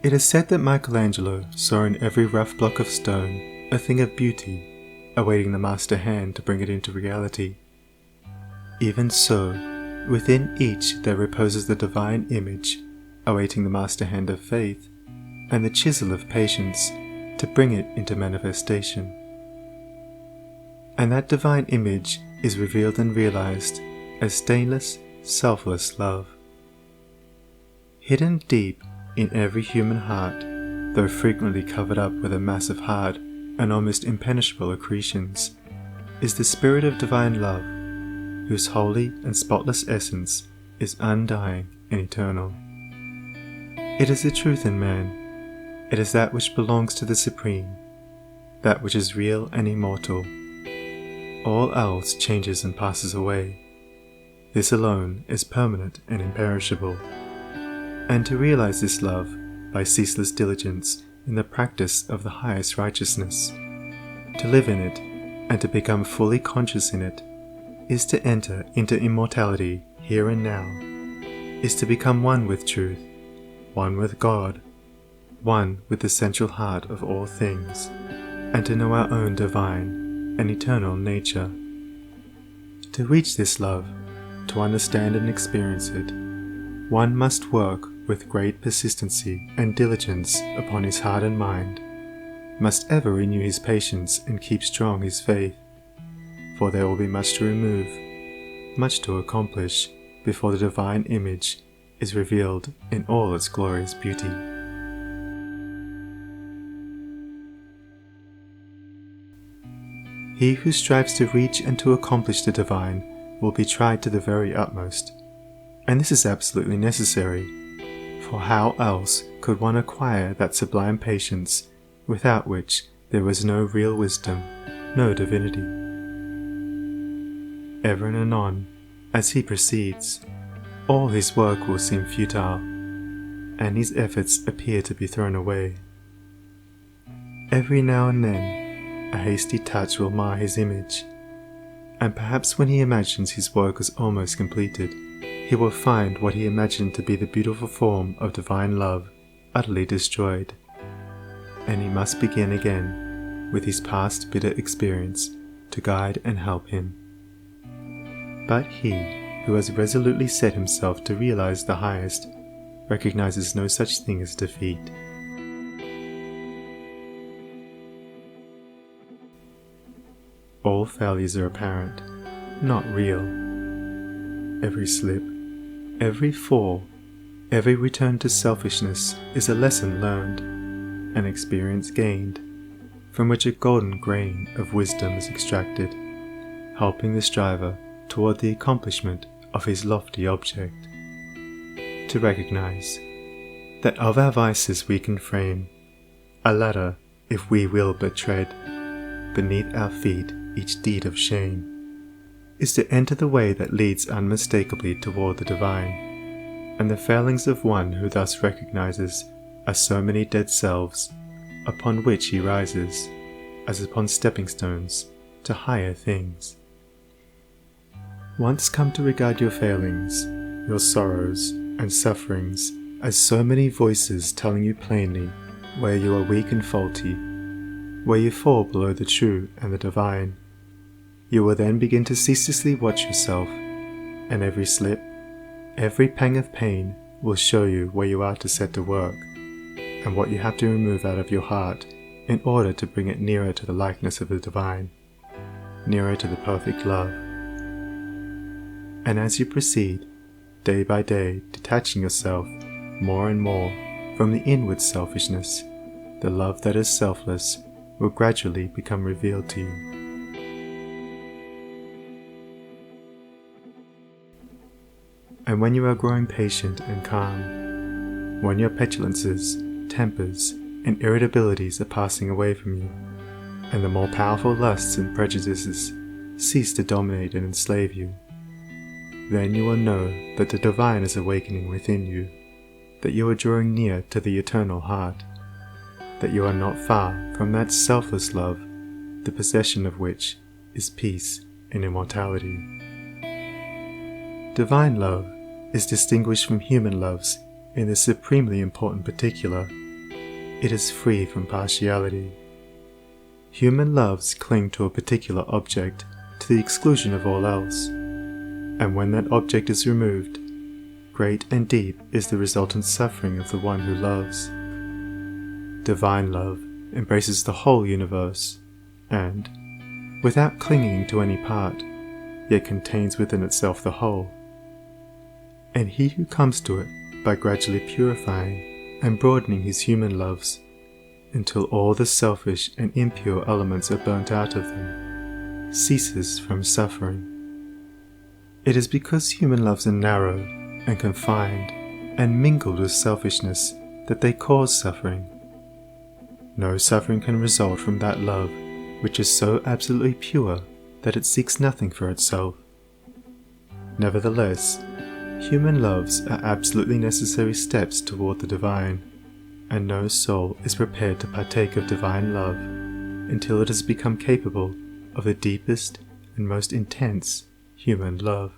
It is said that Michelangelo saw in every rough block of stone a thing of beauty, awaiting the master hand to bring it into reality. Even so, within each there reposes the divine image, awaiting the master hand of faith, and the chisel of patience to bring it into manifestation. And that divine image is revealed and realized as stainless, selfless love. Hidden deep in every human heart, though frequently covered up with a mass of hard and almost impenetrable accretions, is the spirit of divine love, whose holy and spotless essence is undying and eternal. It is the truth in man. It is that which belongs to the Supreme, that which is real and immortal. All else changes and passes away. This alone is permanent and imperishable. And to realize this love by ceaseless diligence in the practice of the highest righteousness, to live in it and to become fully conscious in it, is to enter into immortality here and now, is to become one with truth, one with God, one with the central heart of all things, and to know our own divine and eternal nature. To reach this love, to understand and experience it, one must work with great persistency and diligence upon his heart and mind, must ever renew his patience and keep strong his faith, for there will be much to remove, much to accomplish before the divine image is revealed in all its glorious beauty. He who strives to reach and to accomplish the divine will be tried to the very utmost, and this is absolutely necessary, for how else could one acquire that sublime patience without which there was no real wisdom, no divinity? Ever and anon, as he proceeds, all his work will seem futile, and his efforts appear to be thrown away. Every now and then, a hasty touch will mar his image, and perhaps when he imagines his work is almost completed, he will find what he imagined to be the beautiful form of divine love utterly destroyed, and he must begin again with his past bitter experience to guide and help him. But he who has resolutely set himself to realize the highest recognizes no such thing as defeat. All failures are apparent, not real. Every slip, every fall, every return to selfishness is a lesson learned, an experience gained, from which a golden grain of wisdom is extracted, helping the striver toward the accomplishment of his lofty object. To recognize that of our vices we can frame a ladder, if we will but tread beneath our feet each deed of shame, is to enter the way that leads unmistakably toward the divine, and the failings of one who thus recognizes are so many dead selves, upon which he rises, as upon stepping stones, to higher things. Once come to regard your failings, your sorrows and sufferings as so many voices telling you plainly where you are weak and faulty, where you fall below the true and the divine, you will then begin to ceaselessly watch yourself, and every slip, every pang of pain will show you where you are to set to work, and what you have to remove out of your heart in order to bring it nearer to the likeness of the divine, nearer to the perfect love. And as you proceed, day by day detaching yourself more and more from the inward selfishness, the love that is selfless will gradually become revealed to you. And when you are growing patient and calm, when your petulances, tempers, and irritabilities are passing away from you, and the more powerful lusts and prejudices cease to dominate and enslave you, then you will know that the divine is awakening within you, that you are drawing near to the eternal heart, that you are not far from that selfless love, the possession of which is peace and immortality. Divine love is distinguished from human loves in this supremely important particular, it is free from partiality. Human loves cling to a particular object to the exclusion of all else, and when that object is removed, great and deep is the resultant suffering of the one who loves. Divine love embraces the whole universe, and, without clinging to any part, yet contains within itself the whole. And he who comes to it by gradually purifying and broadening his human loves until all the selfish and impure elements are burnt out of them, ceases from suffering. It is because human loves are narrow and confined and mingled with selfishness that they cause suffering. No suffering can result from that love which is so absolutely pure that it seeks nothing for itself. Nevertheless, human loves are absolutely necessary steps toward the divine, and no soul is prepared to partake of divine love until it has become capable of the deepest and most intense human love.